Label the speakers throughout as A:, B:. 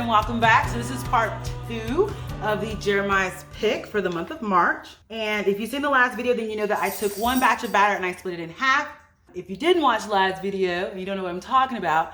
A: and welcome back. So this is part 2 of the Jeremiah's pick for the month of March. And if you've seen the last video, then you know that I took one batch of batter and I split it in half. If you didn't watch the last video and you don't know what I'm talking about,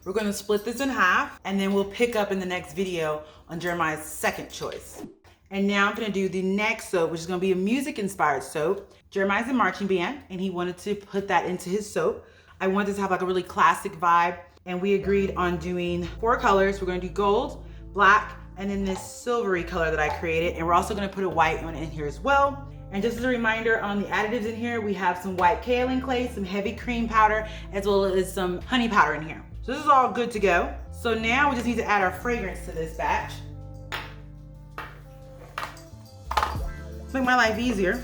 A: we're going to split this in half and then we'll pick up in the next video on Jeremiah's second choice. And now I'm going to do the next soap, which is going to be a music inspired soap. Jeremiah's a marching band and he wanted to put that into his soap. I wanted to have like a really classic vibe, and we agreed on doing 4 colors. We're going to do gold, black, and then this silvery color that I created. And we're also going to put a white one in here as well. And just as a reminder on the additives in here, we have some white kaolin clay, some heavy cream powder, as well as some honey powder in here. So this is all good to go. So now we just need to add our fragrance to this batch. To make my life easier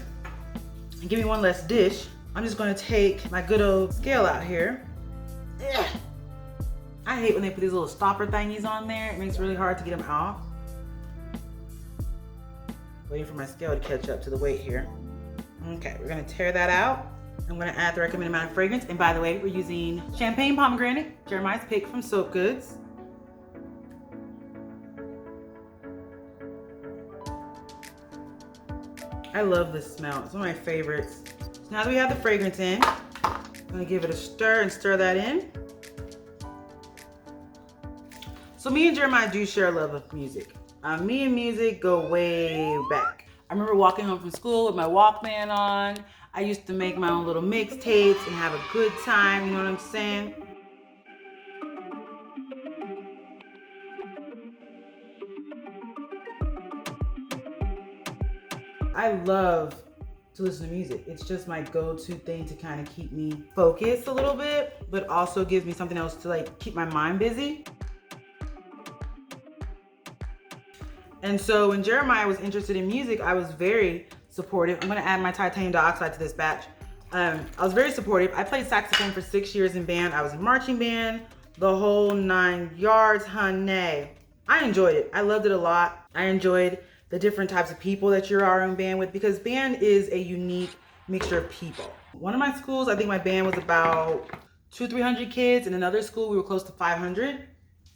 A: and give me one less dish, I'm just going to take my good old scale out here. Ugh. I hate when they put these little stopper thingies on there. It makes it really hard to get them off. Waiting for my scale to catch up to the weight here. Okay, we're gonna tear that out. I'm gonna add the recommended amount of fragrance. And by the way, we're using Champagne Pomegranate, Jeremiah's pick from Soap Goods. I love this smell. It's one of my favorites. So now that we have the fragrance in, I'm gonna give it a stir and stir that in. So me and Jeremiah do share a love of music. Me and music go way back. I remember walking home from school with my Walkman on. I used to make my own little mixtapes and have a good time, you know what I'm saying? I love to listen to music. It's just my go-to thing to kind of keep me focused a little bit, but also gives me something else to like keep my mind busy. And so when Jeremiah was interested in music, I was very supportive. I'm gonna add my titanium dioxide to this batch. I was very supportive. I played saxophone for 6 years in band. I was in marching band, the whole 9 yards, honey. I enjoyed it. I loved it a lot. I enjoyed the different types of people that you are in band with, because band is a unique mixture of people. One of my schools, I think my band was about 200-300 kids. In another school, we were close to 500.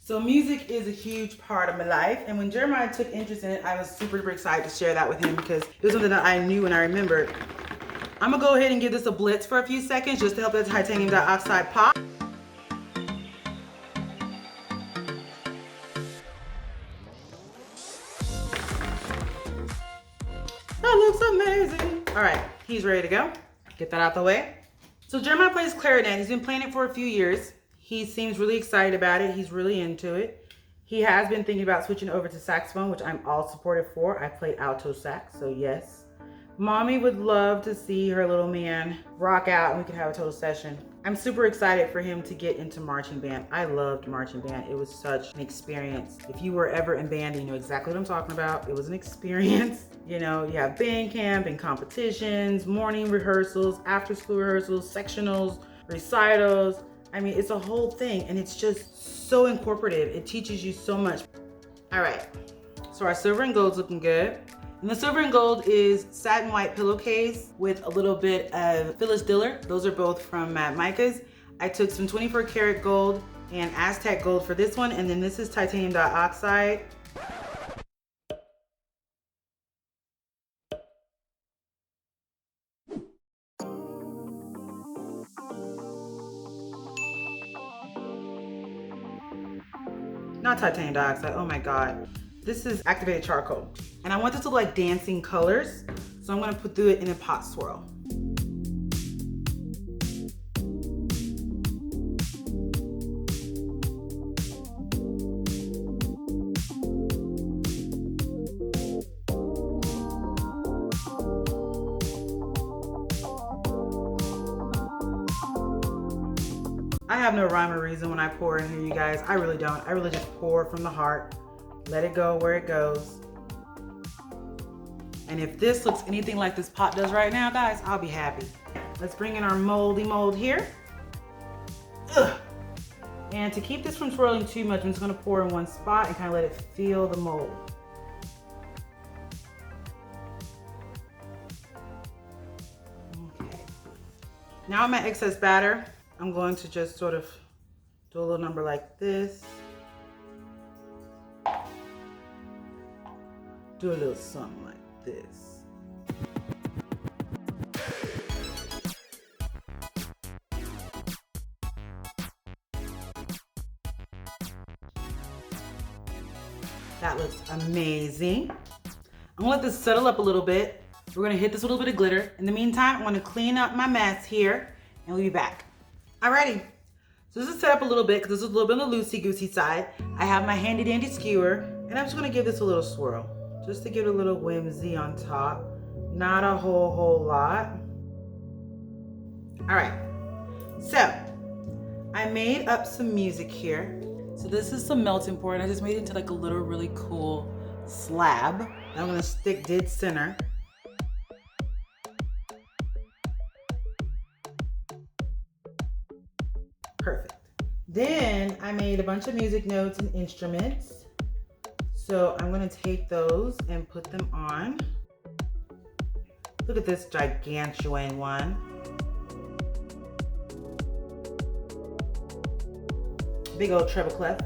A: So music is a huge part of my life. And when Jeremiah took interest in it, I was super excited to share that with him because it was something that I knew and I remembered. I'm gonna go ahead and give this a blitz for a few seconds just to help the titanium dioxide pop. That looks amazing. All right, he's ready to go. Get that out the way. So Jeremiah plays clarinet. He's been playing it for a few years. He seems really excited about it. He's really into it. He has been thinking about switching over to saxophone, which I'm all supportive for. I play alto sax, so yes. Mommy would love to see her little man rock out and we could have a total session. I'm super excited for him to get into marching band. I loved marching band. It was such an experience. If you were ever in band, you know exactly what I'm talking about. It was an experience. You know, you have band camp and competitions, morning rehearsals, after school rehearsals, sectionals, recitals. I mean, it's a whole thing and it's just so incorporative. It teaches you so much. All right, so our silver and gold's looking good. And the silver and gold is satin white pillowcase with a little bit of Phyllis Diller. Those are both from Mad Micah's. I took some 24 karat gold and Aztec gold for this one. And then this is titanium dioxide. Not titanium dioxide, oh my God. This is activated charcoal. And I want this to look like dancing colors. So I'm gonna put through it in a pot swirl. I have no rhyme or reason when I pour in here, you guys. I really don't. I really just pour from the heart. Let it go where it goes. And if this looks anything like this pot does right now, guys, I'll be happy. Let's bring in our moldy mold here. Ugh. And to keep this from swirling too much, I'm just gonna pour in one spot and kind of let it feel the mold. Okay. Now my excess batter, I'm going to just sort of do a little number like this. do a little something like this. That looks amazing. I'm gonna let this settle up a little bit. We're gonna hit this with a little bit of glitter. In the meantime, I'm gonna clean up my mess here and we'll be back. Alrighty, so this is set up a little bit because this is a little bit on the loosey-goosey side. I have my handy dandy skewer and I'm just gonna give this a little swirl just to give it a little whimsy on top. Not a whole lot. All right, so I made up some music here. So this is some melting point. I just made it into like a little really cool slab. I'm gonna stick dead center. Perfect. Then I made a bunch of music notes and instruments. So I'm gonna take those and put them on. Look at this gigantuan one. Big old treble clef.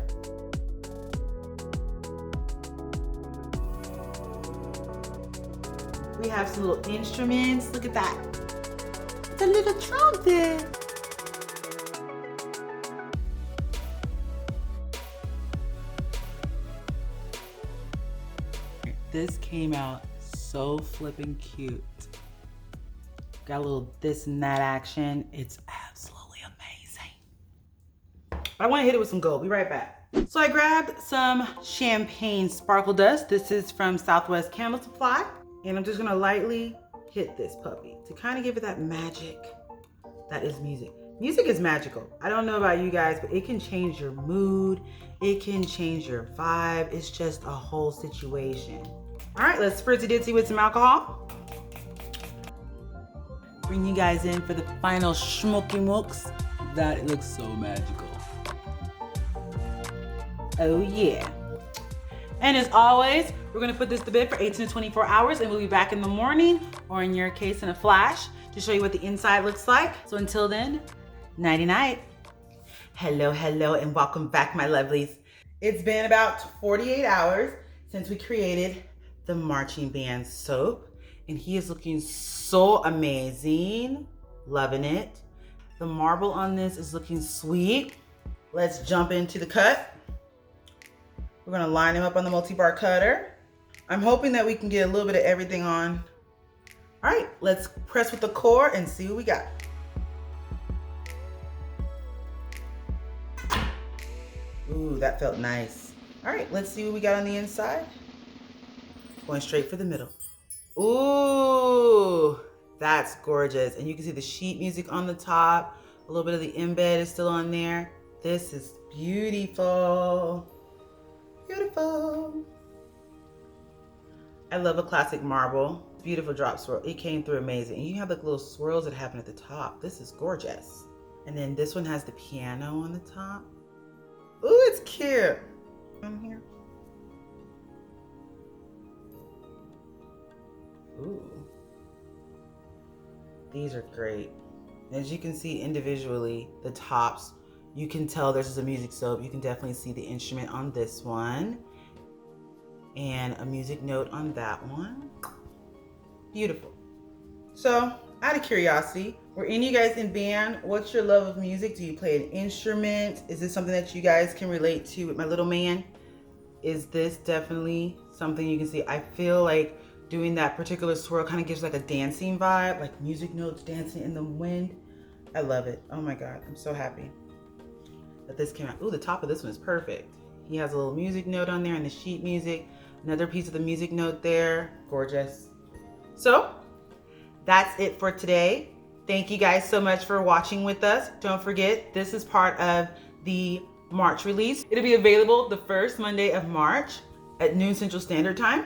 A: We have some little instruments. Look at that. It's a little trumpet. This came out so flippin' cute. Got a little this and that action. It's absolutely amazing. I want to hit it with some gold. Be right back. So I grabbed some champagne sparkle dust. This is from Southwest Candle Supply. And I'm just gonna lightly hit this puppy to kind of give it that magic that is music. Music is magical. I don't know about you guys, but it can change your mood. It can change your vibe. It's just a whole situation. All right, let's spritzy ditzy with some alcohol. Bring you guys in for the final smoky mooks. That looks so magical. Oh yeah. And as always, we're gonna put this to bed for 18 to 24 hours and we'll be back in the morning, or in your case, in a flash, to show you what the inside looks like. So until then, nighty night. Hello, hello, and welcome back, my lovelies. It's been about 48 hours since we created the marching band soap, and he is looking so amazing. Loving it. The marble on this is looking sweet. Let's jump into the cut. We're gonna line him up on the multi-bar cutter. I'm hoping that we can get a little bit of everything on. All right, let's press with the core and see what we got. Ooh, that felt nice. All right, let's see what we got on the inside. Going straight for the middle. Ooh, that's gorgeous. And you can see the sheet music on the top. A little bit of the embed is still on there. This is beautiful. Beautiful. I love a classic marble. Beautiful drop swirl. It came through amazing. And you have like little swirls that happen at the top. This is gorgeous. And then this one has the piano on the top. Ooh, it's cute. On here. Ooh. These are great. As you can see individually, the tops, you can tell this is a music soap. You can definitely see the instrument on this one. And a music note on that one. Beautiful. So, out of curiosity, were any of you guys in band? What's your love of music? Do you play an instrument? Is this something that you guys can relate to with my little man? Is this definitely something you can see? I feel like doing that particular swirl kind of gives like a dancing vibe, like music notes dancing in the wind. I love it. Oh my God, I'm so happy that this came out. Ooh, the top of this one is perfect. He has a little music note on there and the sheet music. Another piece of the music note there. Gorgeous. So that's it for today. Thank you guys so much for watching with us. Don't forget, this is part of the March release. It'll be available the first Monday of March at noon Central Standard Time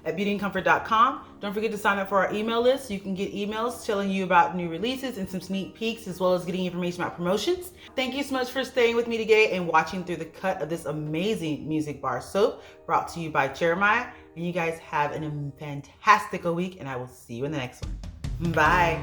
A: at beautyandcomfort.com. Don't forget to sign up for our email list so you can get emails telling you about new releases and some sneak peeks, as well as getting information about promotions. Thank you so much for staying with me today and watching through the cut of this amazing music bar soap brought to you by Jeremiah. And you guys have a fantastical week, and I will see you in the next one. Bye.